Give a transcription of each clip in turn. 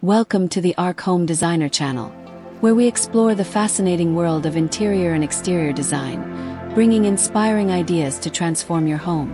Welcome to the Arc Home Designer channel, where we explore the fascinating world of interior and exterior design, bringing inspiring ideas to transform your home.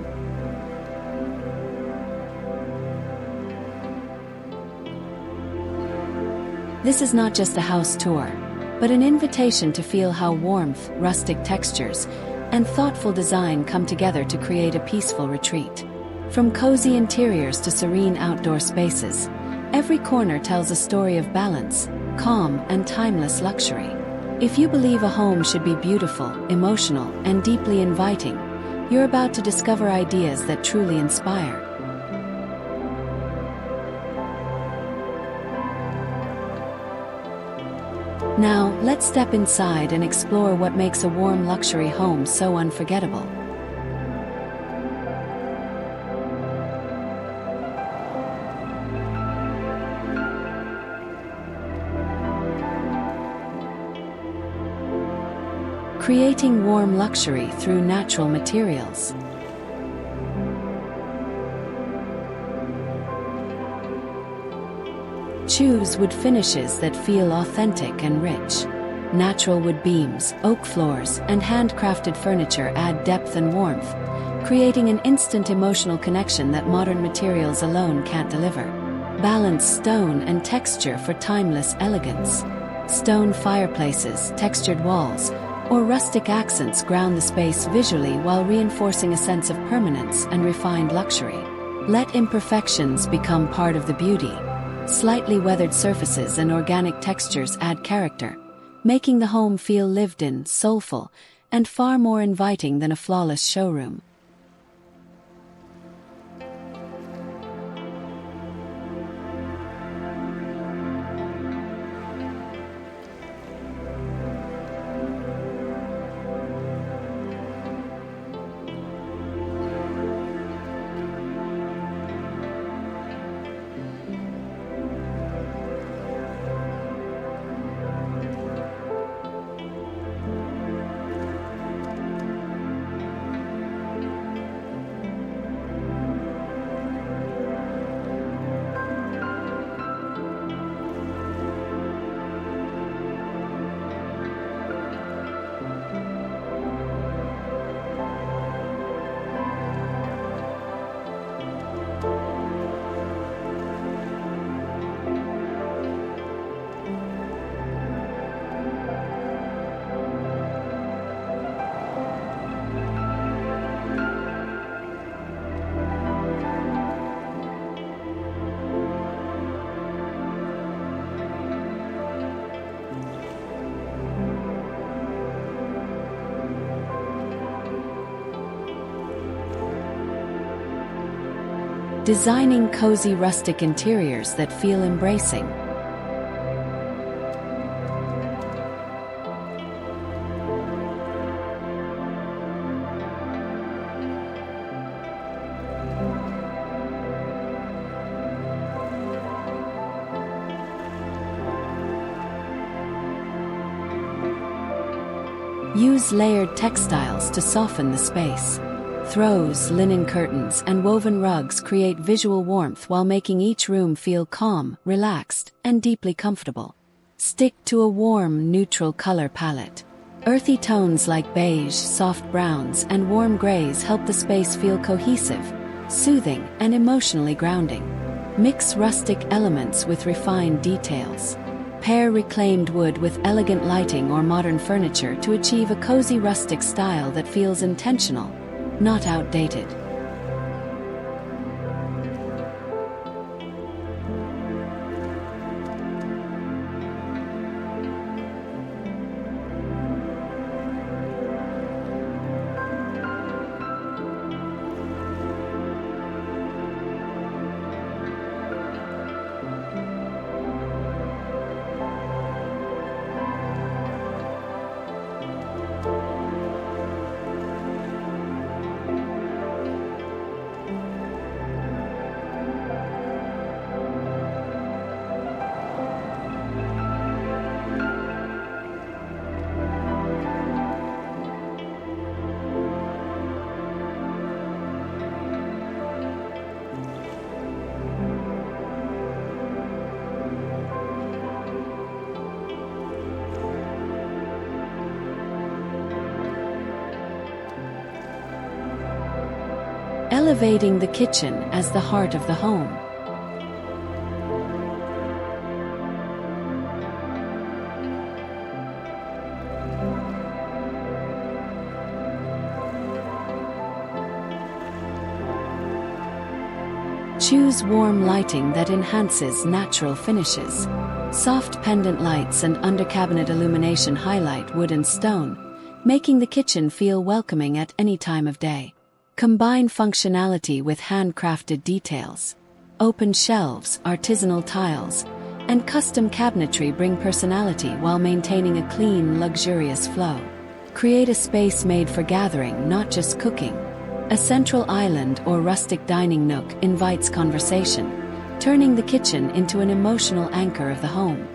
This is not just a house tour, but an invitation to feel how warmth, rustic textures, and thoughtful design come together to create a peaceful retreat. From cozy interiors to serene outdoor spaces, every corner tells a story of balance, calm, and timeless luxury. If you believe a home should be beautiful, emotional, and deeply inviting, you're about to discover ideas that truly inspire. Now, let's step inside and explore what makes a warm luxury home so unforgettable. Creating warm luxury through natural materials. Choose wood finishes that feel authentic and rich. Natural wood beams, oak floors, and handcrafted furniture add depth and warmth, creating an instant emotional connection that modern materials alone can't deliver. Balance stone and texture for timeless elegance. Stone fireplaces, textured walls, or rustic accents ground the space visually while reinforcing a sense of permanence and refined luxury. Let imperfections become part of the beauty. Slightly weathered surfaces and organic textures add character, making the home feel lived in, soulful, and far more inviting than a flawless showroom. Designing cozy rustic interiors that feel embracing. Use layered textiles to soften the space. Throws, linen curtains, and woven rugs create visual warmth while making each room feel calm, relaxed, and deeply comfortable. Stick to a warm, neutral color palette. Earthy tones like beige, soft browns, and warm grays help the space feel cohesive, soothing, and emotionally grounding. Mix rustic elements with refined details. Pair reclaimed wood with elegant lighting or modern furniture to achieve a cozy rustic style that feels intentional, not outdated. elevating the kitchen as the heart of the home. Choose warm lighting that enhances natural finishes. Soft pendant lights and under-cabinet illumination highlight wood and stone, making the kitchen feel welcoming at any time of day. Combine functionality with handcrafted details. Open shelves, artisanal tiles, and custom cabinetry bring personality while maintaining a clean, luxurious flow. Create a space made for gathering, not just cooking. A central island or rustic dining nook invites conversation, turning the kitchen into an emotional anchor of the home.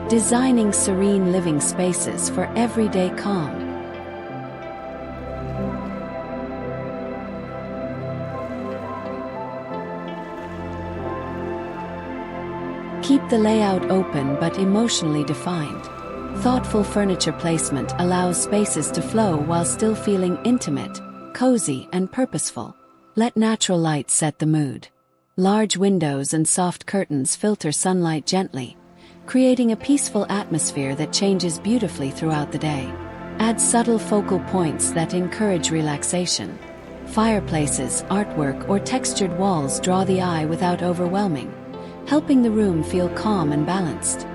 Designing serene living spaces for everyday calm. Keep the layout open but emotionally defined. Thoughtful furniture placement allows spaces to flow while still feeling intimate, cozy, and purposeful. Let natural light set the mood. Large windows and soft curtains filter sunlight gently, creating a peaceful atmosphere that changes beautifully throughout the day. Add subtle focal points that encourage relaxation. Fireplaces, artwork, or textured walls draw the eye without overwhelming, helping the room feel calm and balanced.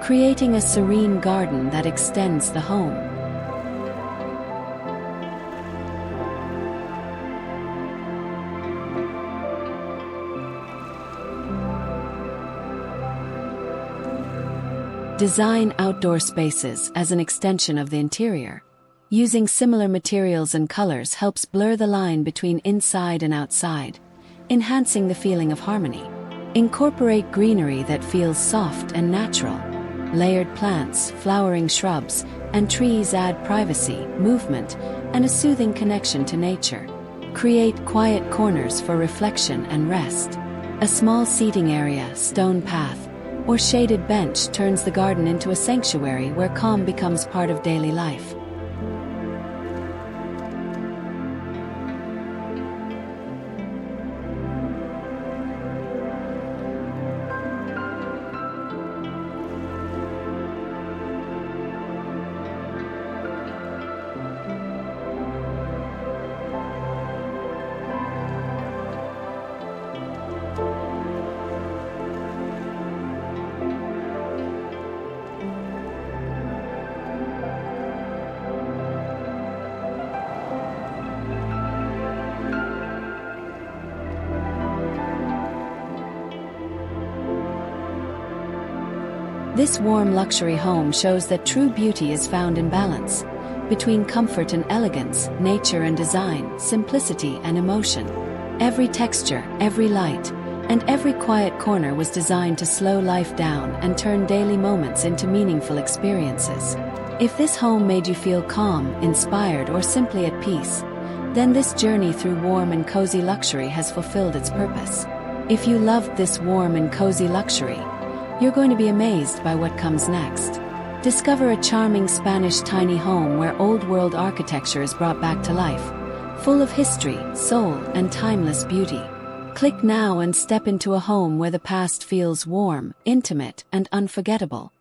Creating a serene garden that extends the home. Design outdoor spaces as an extension of the interior. Using similar materials and colors helps blur the line between inside and outside, enhancing the feeling of harmony. Incorporate greenery that feels soft and natural. Layered plants, flowering shrubs, and trees add privacy, movement, and a soothing connection to nature. Create quiet corners for reflection and rest. A small seating area, stone path, or shaded bench turns the garden into a sanctuary where calm becomes part of daily life. This warm luxury home shows that true beauty is found in balance between comfort and elegance, nature and design, simplicity and emotion. Every texture, every light, and every quiet corner was designed to slow life down and turn daily moments into meaningful experiences. If this home made you feel calm, inspired, or simply at peace, then this journey through warm and cozy luxury has fulfilled its purpose. If you loved this warm and cozy luxury, you're going to be amazed by what comes next. Discover a charming Spanish tiny home where old-world architecture is brought back to life, full of history, soul, and timeless beauty. Click now and step into a home where the past feels warm, intimate, and unforgettable.